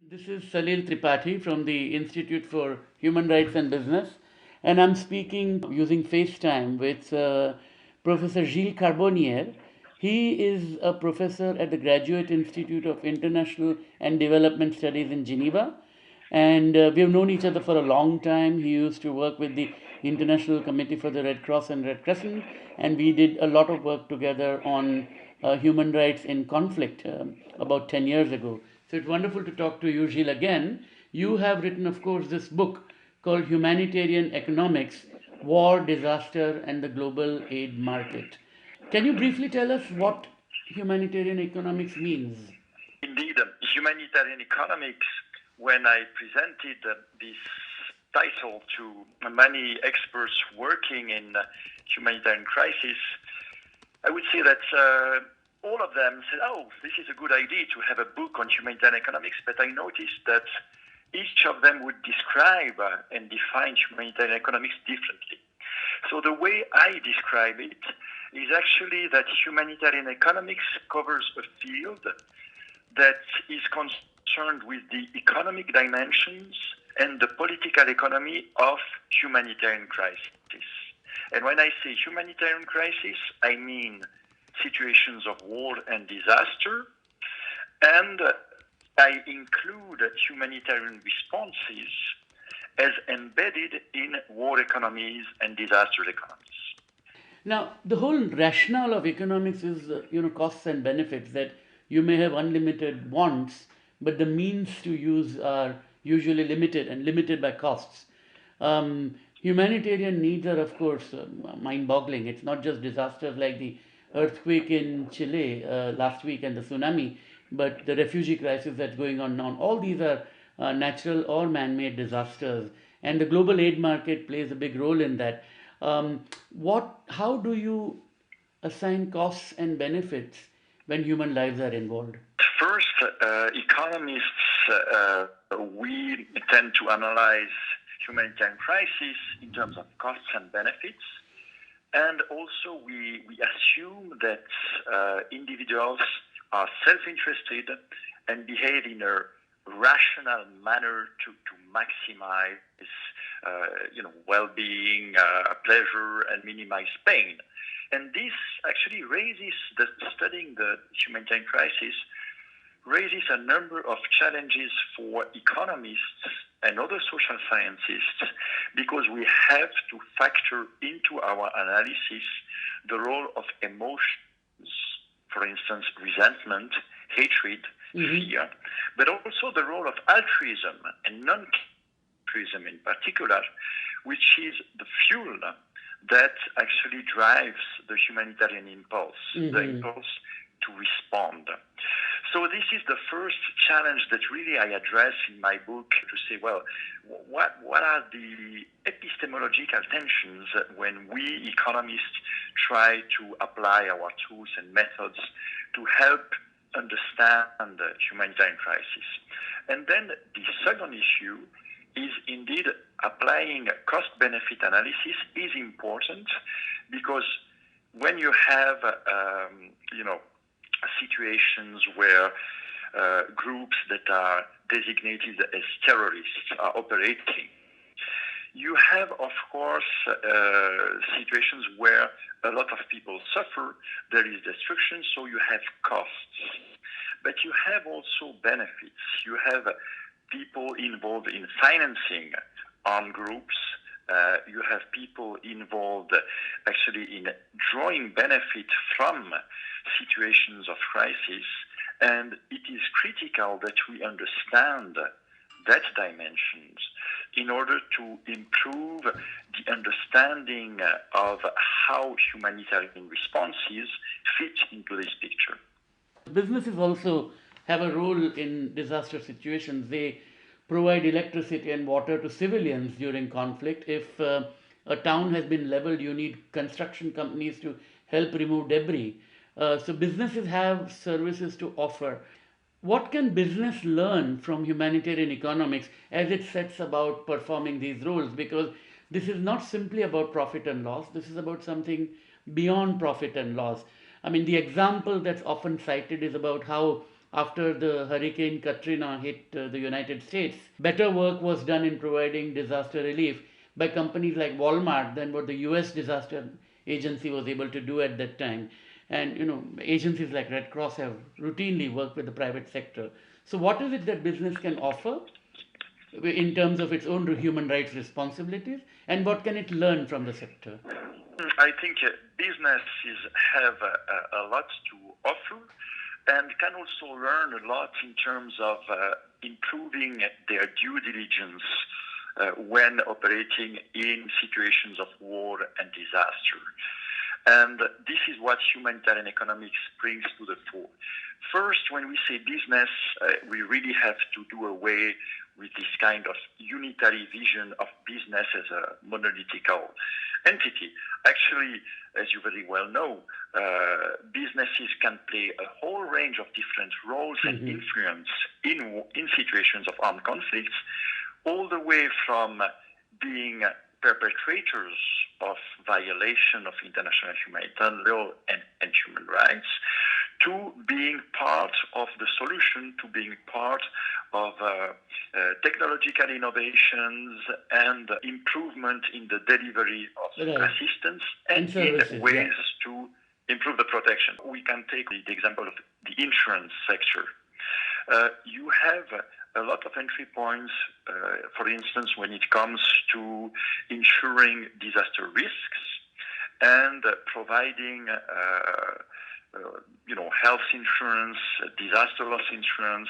This is Salil Tripathi from the Institute for Human Rights and Business, and I'm speaking using FaceTime with Professor Gilles Carbonnier. He is a professor at the Graduate Institute of International and Development Studies in Geneva, and we have known each other for a long time. He used to work with the International Committee for the Red Cross and Red Crescent, and we did a lot of work together on human rights in conflict about 10 years ago. So it's wonderful to talk to you, Gilles, again. You have written, of course, this book called Humanitarian Economics: War, Disaster, and the Global Aid Market. Can you briefly tell us what humanitarian economics means? Indeed, humanitarian economics, when I presented this title to many experts working in humanitarian crisis, I would say that all of them said, oh, this is a good idea to have a book on humanitarian economics, but I noticed that each of them would describe and define humanitarian economics differently. So the way I describe it is actually that humanitarian economics covers a field that is concerned with the economic dimensions and the political economy of humanitarian crisis. And when I say humanitarian crisis, I mean situations of war and disaster, and I include humanitarian responses as embedded in war economies and disaster economies. Now, the whole rationale of economics is, costs and benefits, that you may have unlimited wants, but the means to use are usually limited and limited by costs. Humanitarian needs are, of course, mind-boggling. It's not just disasters like the earthquake in Chile last week and the tsunami, but the refugee crisis that's going on now. All these are natural or man-made disasters, and the global aid market plays a big role in that. How do you assign costs and benefits when human lives are involved? First, economists, we tend to analyze humanitarian crisis in terms of costs and benefits. And also, we assume that individuals are self-interested and behave in a rational manner to maximize well-being, pleasure, and minimize pain. And this actually studying the humanitarian crisis raises a number of challenges for economists and other social scientists, because we have to factor into our analysis the role of emotions, for instance, resentment, hatred, fear, but also the role of altruism and non-altruism in particular, which is the fuel that actually drives the humanitarian impulse, the impulse to respond. So this is the first challenge that really I address in my book, to say, well, what are the epistemological tensions when we economists try to apply our tools and methods to help understand the humanitarian crisis? And then the second issue is indeed applying cost-benefit analysis is important, because when you have, situations where groups that are designated as terrorists are operating, you have, of course, situations where a lot of people suffer, there is destruction, so you have costs. But you have also benefits. You have people involved in financing armed groups. You have people involved actually in drawing benefit from situations of crisis, and it is critical that we understand that dimensions in order to improve the understanding of how humanitarian responses fit into this picture. Businesses also have a role in disaster situations. They provide electricity and water to civilians during conflict. If a town has been leveled, you need construction companies to help remove debris. So businesses have services to offer. What can business learn from humanitarian economics as it sets about performing these roles? Because this is not simply about profit and loss, this is about something beyond profit and loss. I mean, the example that's often cited is about how after the Hurricane Katrina hit the United States, better work was done in providing disaster relief by companies like Walmart than what the US disaster agency was able to do at that time. And agencies like Red Cross have routinely worked with the private sector. So what is it that business can offer in terms of its own human rights responsibilities, and what can it learn from the sector? I think businesses have a lot to offer and can also learn a lot in terms of improving their due diligence when operating in situations of war and disaster. And this is what humanitarian economics brings to the fore. First, when we say business, we really have to do away with this kind of unitary vision of business as a monolithical entity. Actually, as you very well know, businesses can play a whole range of different roles and influence in situations of armed conflicts, all the way from being perpetrators of violation of international humanitarian law and human rights, to being part of the solution, to being part of technological innovations and improvement in the delivery of assistance and in ways to improve the protection. We can take the example of the insurance sector. You have a lot of entry points, for instance, when it comes to insuring disaster risks and providing health insurance, disaster loss insurance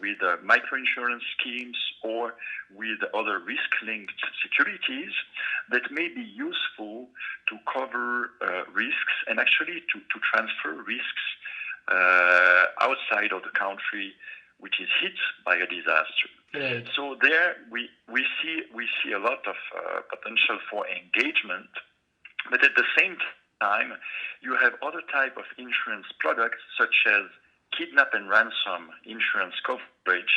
with microinsurance schemes or with other risk-linked securities that may be useful to cover risks and actually to transfer risks outside of the country which is hit by a disaster. Right. So there we see a lot of potential for engagement, but at the same time, you have other type of insurance products such as kidnap and ransom insurance coverage.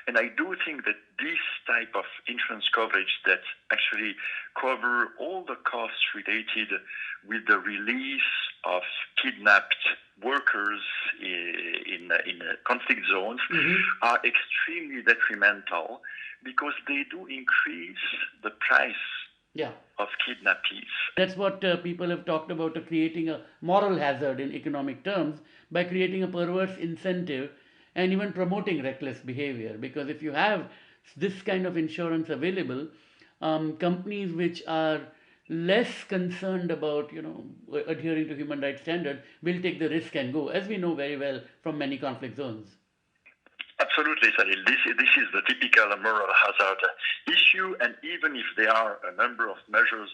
And I do think that this type of insurance coverage that actually cover all the costs related with the release of kidnapped workers in conflict zones are extremely detrimental because they do increase the price of kidnappees. That's what people have talked about, creating a moral hazard in economic terms by creating a perverse incentive and even promoting reckless behavior. Because if you have this kind of insurance available, companies which are less concerned about adhering to human rights standards will take the risk and go, as we know very well from many conflict zones. Absolutely, Salil. This is the typical moral hazard issue, and even if there are a number of measures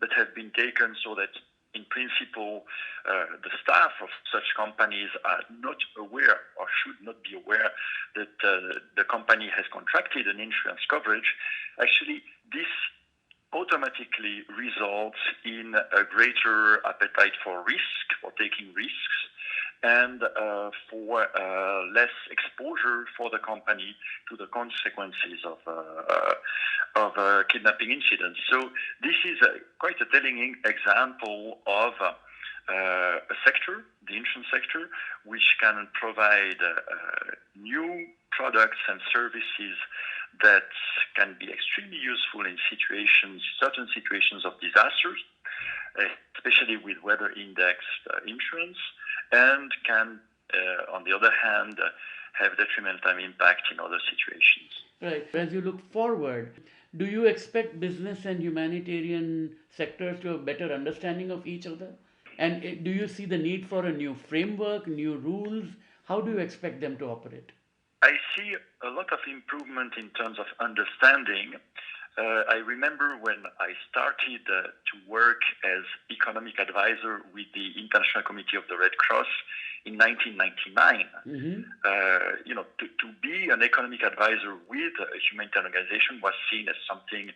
that have been taken so that in principle, the staff of such companies are not aware or should not be aware that the company has contracted an insurance coverage. Actually, this automatically results in a greater appetite for risk, for taking risks, and for less exposure for the company to the consequences of kidnapping incidents. So this is quite a telling example of a sector, the insurance sector, which can provide new products and services that can be extremely useful in certain situations of disasters, especially with weather-indexed insurance, and can, on the other hand, have detrimental impact in other situations. Right. As you look forward, do you expect business and humanitarian sectors to have better understanding of each other? And do you see the need for a new framework, new rules? How do you expect them to operate? I see a lot of improvement in terms of understanding. I remember when I started to work as economic advisor with the International Committee of the Red Cross in 1999. To be an economic advisor with a humanitarian organization was seen as something,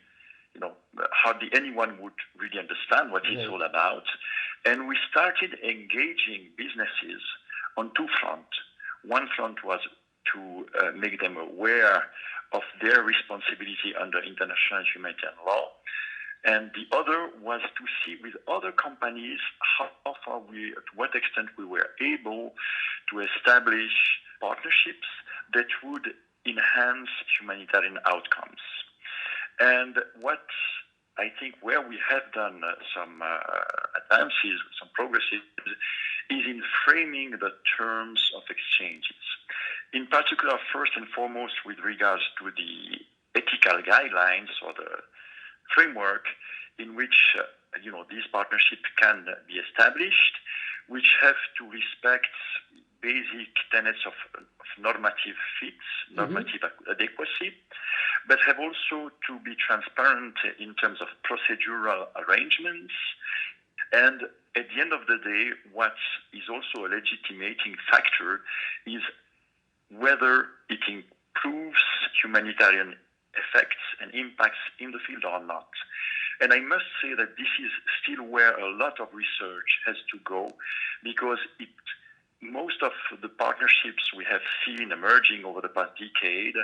hardly anyone would really understand what it's all about. And we started engaging businesses on two fronts. One front was to make them aware of their responsibility under international humanitarian law. And the other was to see with other companies how far to what extent we were able to establish partnerships that would enhance humanitarian outcomes. And what I think where we have done some advances, some progresses, is in framing the terms of exchanges. In particular, first and foremost, with regards to the ethical guidelines or the framework in which these partnerships can be established, which have to respect basic tenets of normative fits, normative adequacy, but have also to be transparent in terms of procedural arrangements. And at the end of the day, what is also a legitimating factor is whether it improves humanitarian effects and impacts in the field or not. And I must say that this is still where a lot of research has to go, because most of the partnerships we have seen emerging over the past decade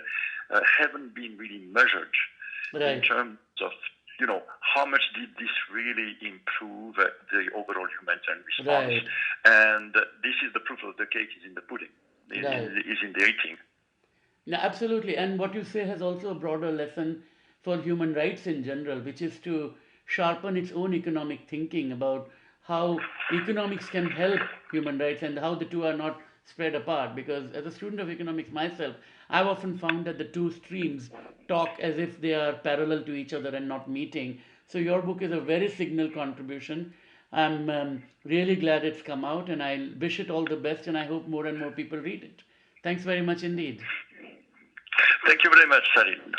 haven't been really measured in terms of how much did this really improve the overall humanitarian response. And this is the proof of the cake is in the pudding, is in the eating. No, absolutely. And what you say has also a broader lesson for human rights in general, which is to sharpen its own economic thinking about how economics can help human rights and how the two are not spread apart. Because as a student of economics myself, I've often found that the two streams talk as if they are parallel to each other and not meeting. So your book is a very signal contribution. I'm really glad it's come out, and I wish it all the best, and I hope more and more people read it. Thanks very much indeed. Thank you very much, Salim.